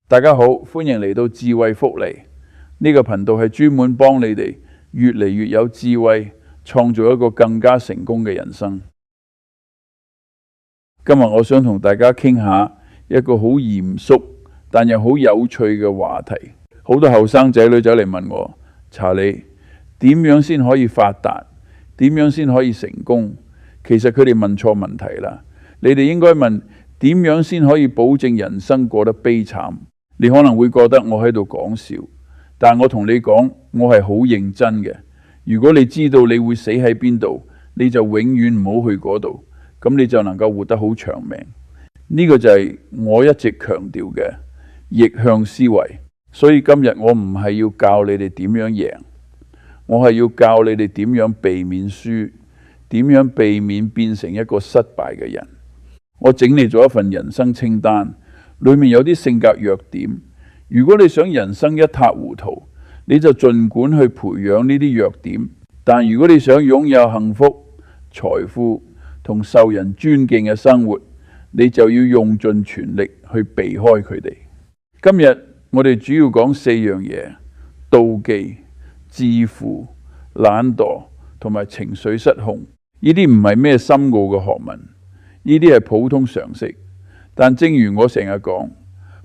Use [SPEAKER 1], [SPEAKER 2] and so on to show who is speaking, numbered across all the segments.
[SPEAKER 1] 大家好，歡迎嚟到智慧福利。呢個頻道係專門幫你哋越嚟越有智慧，創造一個更加成功嘅人生。今日我想同大家傾下一個好嚴肅但又好有趣嘅話題。好多後生仔女走嚟問我，查理，點樣先可以發達？點樣先可以成功？其實佢哋問錯問題啦。你哋應該問，點樣先可以保證人生過得悲慘？你可能會覺得我喺度講笑，但我同你講，我係好認真嘅。如果你知道你會死喺邊度，你就永遠唔好去嗰度，咁你就能夠活得好長命。呢個就係我一直強調嘅逆向思維。所以今日我唔係要教你哋點樣贏，我係要教你哋點樣避免輸，點樣避免變成一個失敗嘅人。我整理咗一份人生清單，裏面有啲性格弱點。如果你想人生一塌糊塗，你就盡管去培養呢啲弱點。但如果你想擁有幸福、財富同受人尊敬嘅生活，你就要用盡全力去避開佢哋。今日我哋主要講4樣嘢：妒忌、自負、懶惰同埋情緒失控。呢啲唔係咩深奧嘅學問，呢啲係普通常識。但正如我成日講，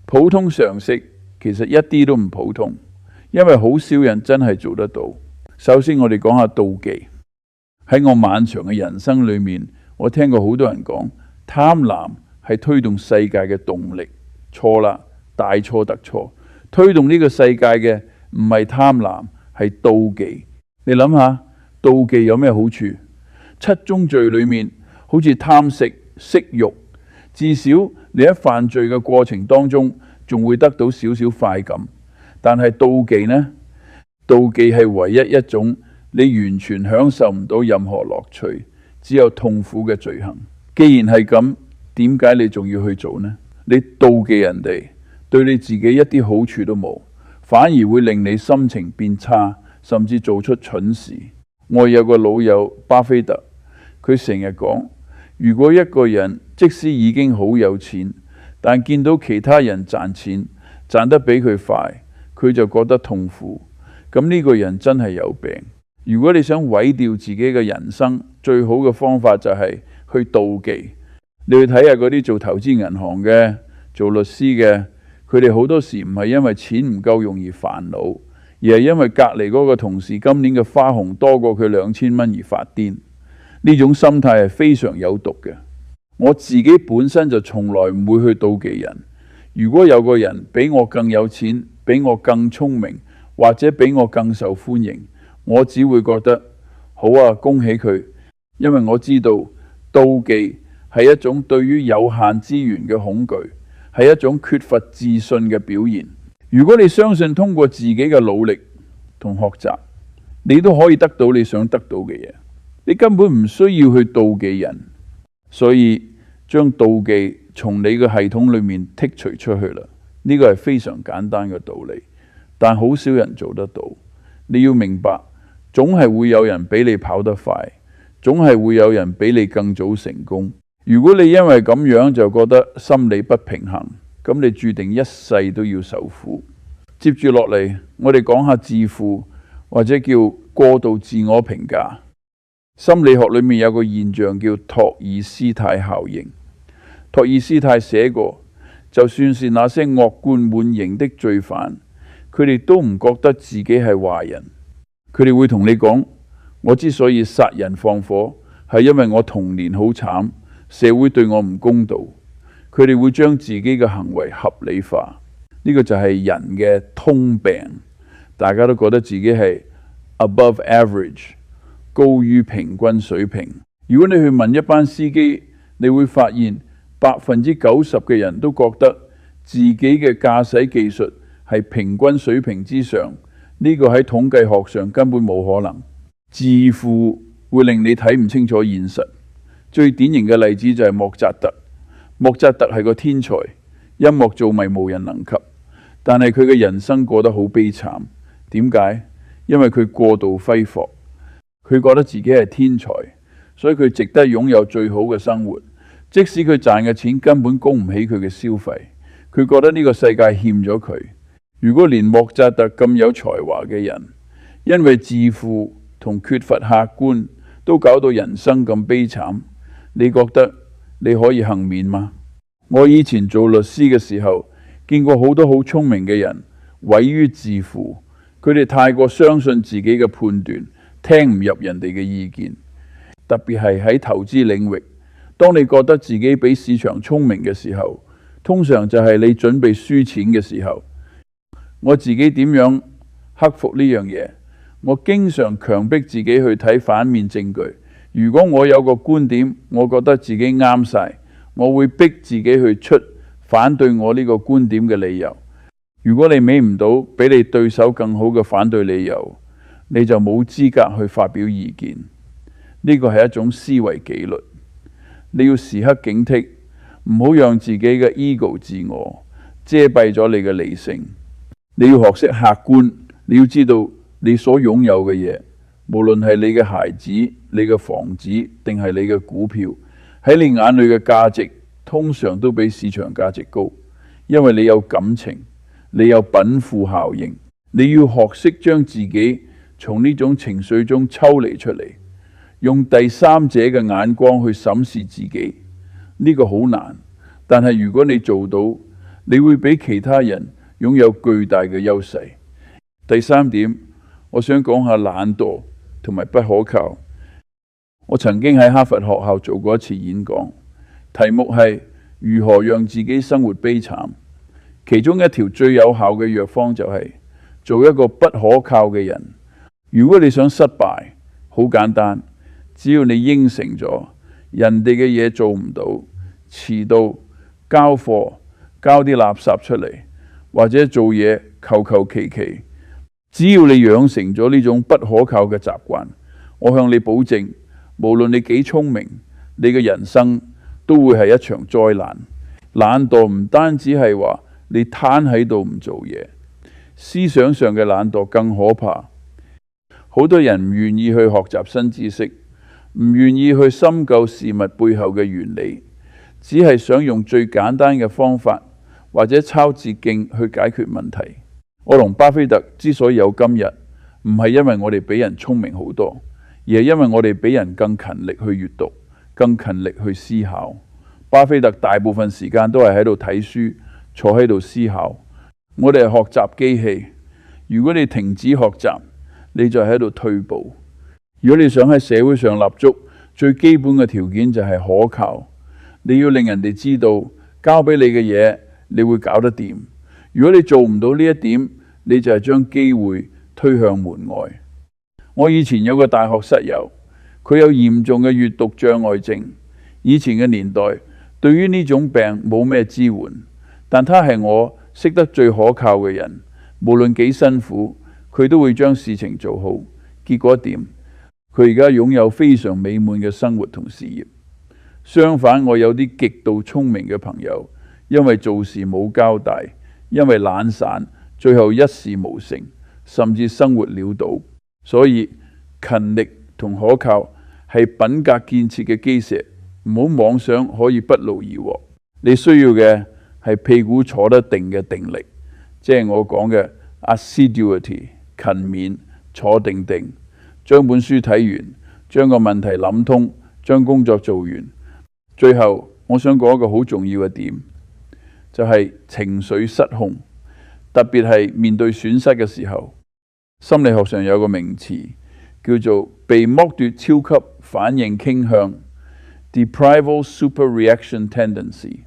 [SPEAKER 1] 普通常識其實一啲都唔普通，因為好少人真係做得到。首先我哋講下妒忌。喺我漫長嘅人生裏面，我聽過好多人講貪婪係推動世界嘅動力。錯啦，大錯特錯。推動呢個世界嘅唔係貪婪，係妒忌。你諗下，妒忌有咩好處？7宗罪裏面好似貪食、色欲，至少你喺犯罪嘅過程當中仲會得到少少快感。但係妒忌呢？妒忌係唯一一種你完全享受唔到任何樂趣，只有痛苦嘅罪行。既然係咁，點解你仲要去做呢？你妒忌人哋，對你自己一啲好處都冇，反而會令你心情變差，甚至做出蠢事。我有個老友巴菲特，佢成日講，如果一個人即使已經好有錢，但見到其他人賺錢賺得比佢快，佢就覺得痛苦。咁呢個人真係有病。如果你想毀掉自己嘅人生，最好嘅方法就係去妒忌。你去睇下嗰啲做投資銀行嘅、做律師嘅，佢哋好多時唔係因為錢唔夠容易煩惱，而係因為隔離嗰個同事今年嘅花紅多過佢2000蚊而發癲。呢種心態係非常有毒嘅。我自己本身就從來唔會去妒忌人。如果有個人比我更有錢，比我更聰明，或者比我更受歡迎，我只會覺得好啊，恭喜佢。因為我知道妒忌係一種對於有限資源嘅恐懼，係一種缺乏自信嘅表現。如果你相信通過自己嘅努力同學習，你都可以得到你想得到嘅嘢，你根本唔需要去妒忌人。所以將妒忌從你嘅系統裏面剔除出去啦。呢個係非常簡單嘅道理，但好少人做得到。你要明白，總係會有人比你跑得快，總係會有人比你更早成功。如果你因為咁樣就覺得心理不平衡，咁你注定一世都要受苦。接住落嚟，我哋講下自負，或者叫過度自我評價。心理學裏面有個現象叫托爾斯泰效應。托爾斯泰寫過，就算是那些惡貫滿盈的罪犯，佢哋都唔覺得自己係壞人。佢哋會同你講，我之所以殺人放火，係因為我童年好慘，社會對我唔公道。佢哋會將自己嘅行為合理化。呢個就係人嘅通病。大家都覺得自己係 above average， 高於平均水平。如果你去問一班司機，你會發現90%嘅人都覺得自己嘅駕駛技術係平均水平之上。呢個喺統計學上根本冇可能。自負會令你睇唔清楚現實。最典型嘅例子就係莫扎特。莫扎特係個天才，音樂造詣無人能及，但係佢嘅人生過得好悲慘。點解？因為佢過度揮霍，佢覺得自己係天才，所以佢值得擁有最好嘅生活。即使佢賺嘅錢根本供唔起佢嘅消費，佢覺得呢個世界欠咗佢。如果連莫扎特咁有才華嘅人，因為自負同缺乏客觀，都搞到人生咁悲慘，你覺得你可以幸免嗎？我以前做律師嘅時候，見過好多好聰明嘅人毀於自負，佢哋太過相信自己嘅判斷，聽唔入人哋嘅意見。特別係喺投資領域，當你覺得自己比市場聰明嘅時候，通常就係你準備輸錢嘅時候。我自己點樣克服呢樣嘢？我經常強迫自己去睇反面證據。如果我有個觀點，我覺得自己啱晒，我會逼自己去出反對我呢個觀點嘅理由。如果你搵唔到比你對手更好嘅反對理由，你就冇資格去發表意見。呢個係一種思維紀律，你要時刻警惕，唔好讓自己嘅 ego 自我遮蔽咗你嘅理性。你要學識客觀，你要知道你所擁有嘅嘢，無論係你嘅孩子、你嘅房子定係你嘅股票，喺你眼裏嘅價值通常都比市場價值高，因為你有感情，你有稟賦效應。你要學識將自己從呢種情緒中抽離出嚟，用第三者嘅眼光去審視自己。呢個好難，但係如果你做到，你會比其他人擁有巨大嘅優勢。第三點，我想講下懶惰同埋不可靠。我曾經喺哈佛學校做過一次演講，題目係如何讓自己生活悲慘。其中一條最有效嘅藥方就係做一個不可靠嘅人。如果你想失敗，好簡單，只要你應承咗人哋嘅嘢做唔到，遲到、交貨、交啲垃圾出嚟，或者做嘢求求其其，只要你養成咗呢種不可靠嘅習慣，我向你保證，無論你幾聰明，你嘅人生都會係一場災難。懶惰唔單止係話你攤喺度唔做嘢，思想上嘅懶惰更可怕。好多人唔願意去學習新知識，唔願意去深究事物背後嘅原理，只係想用最簡單嘅方法或者抄捷徑去解決問題。我同巴菲特之所以有今日，唔係因為我哋比人聰明好多，而係因為我哋比人更勤力去閱讀，更勤力去思考。巴菲特大部分時間都係喺度睇書，坐喺度思考。我哋係學習機器，如果你停止學習，你就喺度退步。如果你想喺社會上立足，最基本嘅條件就係可靠。你要令人哋知道交俾你嘅嘢，你會搞得掂。如果你做唔到呢一點，你就係將機會推向門外。我以前有個大學室友，佢有嚴重嘅閱讀障礙症。以前嘅年代，對於呢種病冇咩支援，但他係我識得最可靠嘅人。無論幾辛苦，佢都會將事情做好。結果點？佢而家擁有非常美滿嘅生活同事業。相反，我有啲極度聰明嘅朋友，因為做事冇交代，因為懶散，最後一事無成，甚至生活潦倒。所以勤力同可靠係品格建設嘅基石，唔好妄想可以不勞而獲。你需要嘅係屁股坐得定嘅定力，即係我講嘅 assiduity， 勤勉，坐定定，將本書睇完，將個問題諗通，將工作做完。最後我想講一個好重要嘅點，就係情緒失控，特別係面對損失嘅時候。心理學上有個名詞叫做被剝奪超級反應傾向 （deprival superreaction tendency）。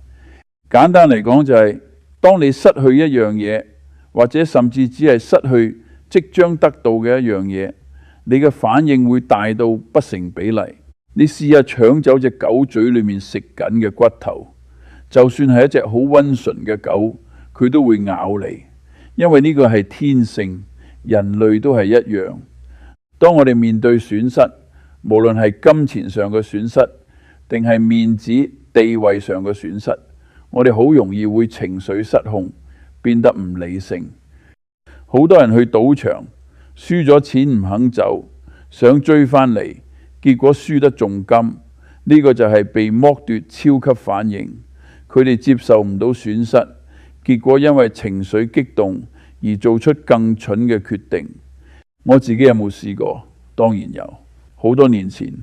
[SPEAKER 1] 簡單嚟講就係，當你失去一樣嘢，或者甚至只係失去即將得到嘅一樣嘢，你嘅反應會大到不成比例。你試下搶走隻狗嘴裏面食緊嘅骨頭，就算係一隻好溫順嘅狗，佢都會咬你，因為呢個係天性，人類都係一樣。當我哋面對損失，無論係金錢上嘅損失，定係面子地位上嘅損失，我哋好容易會情緒失控，變得唔理性。好多人去賭場，輸咗錢唔肯走，想追返嚟，結果輸得重金。呢個就係被剝奪超級反應，佢哋接受唔到損失，結果因為情緒激動而做出更蠢嘅決定。我自己有冇試過？當然有。好多年前，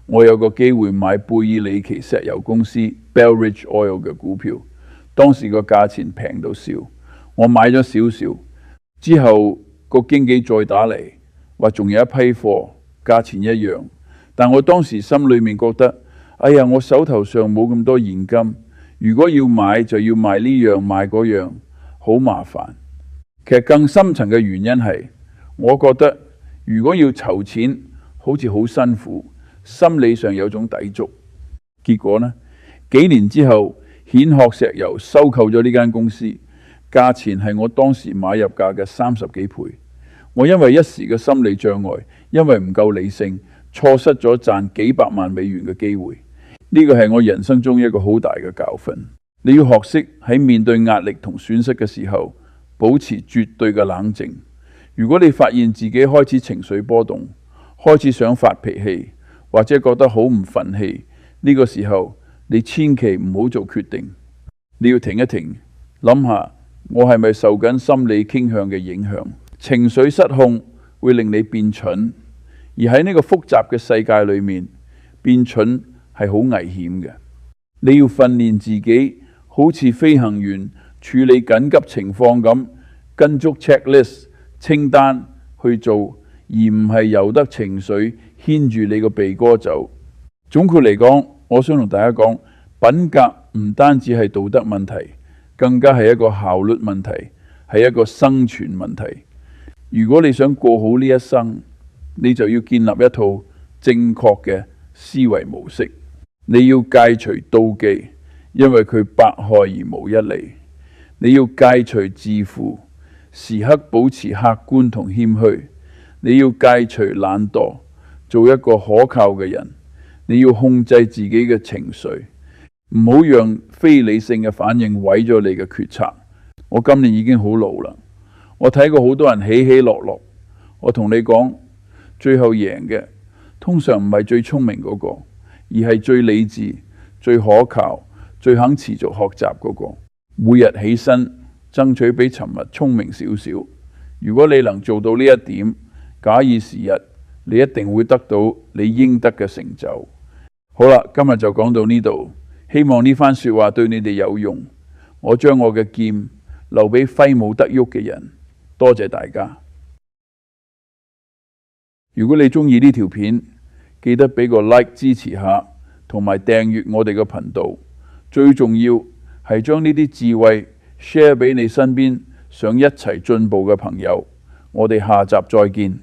[SPEAKER 1] 我有個機會買貝爾里奇石油公司 Belridge Oil 嘅股票，當時個價錢平到笑，我買咗少少，之後個經紀再打嚟，話仲有一批貨，價錢一樣，但我當時心裏面覺得，哎呀，我手頭上冇咁多現金，如果要買就要賣呢樣賣嗰樣，好麻煩。其實更深層嘅原因係，我覺得如果要籌錢，好似好辛苦，心理上有種抵觸。結果呢，幾年之後，蜆殼石油收購咗呢間公司，價錢係我當時買入價嘅30幾倍。我因為一時嘅心理障礙，因為唔夠理性，錯失咗賺幾百萬美元嘅機會。呢個係我人生中一個好大嘅教訓。你要學識喺面對壓力同損失嘅時候，保持絕對嘅冷靜。如果你發現自己開始情緒波動，開始想發脾氣，或者覺得好唔忿氣，呢個時候你千祈唔好做決定。你要停一停，諗下我係咪受緊心理傾向嘅影響？情緒失控會令你變蠢，而喺呢個複雜嘅世界裏面，變蠢係好危險嘅。你要訓練自己好似飛行員處理緊急情況咁，跟足 checklist 清單去做，而唔係由得情緒牽住你個鼻哥走。總括嚟講，我想同大家講，品格唔單止係道德問題，更加係一個效率問題，係一個生存問題。如果你想過好呢一生，你就要建立一套正確嘅思維模式。你要戒除妒忌，因為佢百害而無一利。你要戒除自負，時刻保持客觀同謙虛。你要戒除懶惰，做一個可靠嘅人。你要控制自己嘅情緒，唔好讓非理性嘅反應毀咗你嘅決策。我今年已經好老啦，我睇過好多人起起落落。我同你講，最後贏嘅通常唔係最聰明嗰個，而係最理智、最可靠、最肯持續學習嗰個。每日起身，爭取比尋日聰明少少。如果你能做到呢一點，假以時日，你一定會得到你應得嘅成就。好啦，今日就講到呢度，希望呢番說話對你哋有用。我將我嘅劍留俾揮舞得喐嘅人。多謝大家。如果你中意呢條片，記得俾個 like 支持下，同埋訂閱我哋嘅頻道。最重要係將呢啲智慧 share 俾你身邊想一齊進步嘅朋友。我哋下集再見。